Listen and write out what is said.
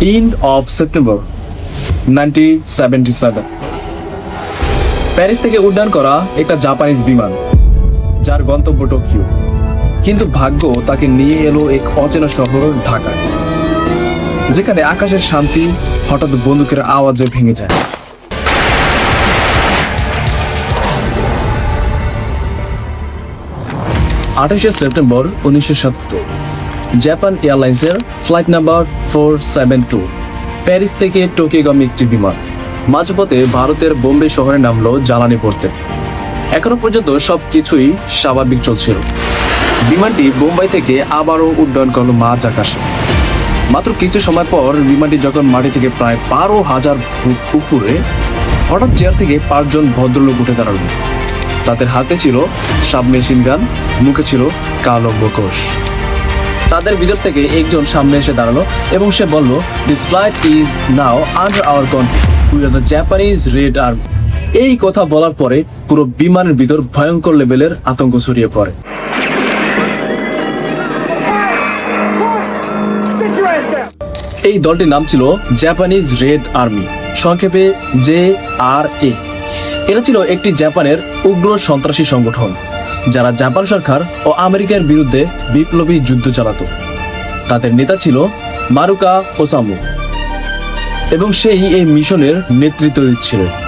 End of September 1977 Paris থেকে উড্ডয়ন করা একটা জাপানিজ বিমান, যার গন্তব্য টোকিও। কিন্তু ভাগ্য তাকে নিয়ে এলো এক অচেনা শহর ঢাকায়, যেখানে আকাশের শান্তি হঠাৎ বন্দুকের আওয়াজে ভেঙে যায়। আঠাশে সেপ্টেম্বর 1977 জাপান এয়ারলাইন্সের ফ্লাইট নাম্বার 472 প্যারিস থেকে টোকিওগামী একটি বিমান মাঝপথে ভারতের বোম্বে শহরে নামলো জ্বালানি ভরতে। এখনো পর্যন্ত সবকিছুই স্বাভাবিক চলছিল। বিমানটি বোম্বাই থেকে আবারও উড্ডয়ন করলো মাঝ আকাশে। মাত্র কিছু সময় পর বিমানটি যখন মাটি থেকে প্রায় 12,000 ফুট উপরে, হঠাৎ চেয়ার থেকে 5 জন ভদ্রলোক উঠে দাঁড়ালো। তাদের হাতে ছিল সাবমেশিন গান, মুখে ছিল কালো মুখোশ। তাদের ভিতর থেকে একজন সামনে এসে দাঁড়ালো এবং সে বলল, "this flight is now under our control, we are the Japanese red army." এই কথা বলার পরে পুরো বিমানের ভিতর ভয়ঙ্কর লেভেলের আতঙ্ক ছড়িয়ে পড়ে। এই দলটির নাম ছিল জাপানিজ রেড আর্মি, সংক্ষেপে JRA। এরা ছিল একটি জাপানের উগ্র সন্ত্রাসী সংগঠন, যারা জাপান সরকার ও আমেরিকার বিরুদ্ধে বিপ্লবী যুদ্ধ চালাত। তাদের নেতা ছিল মারুকা ওসামু এবং সেই এই মিশনের নেতৃত্ব দিচ্ছিলেন।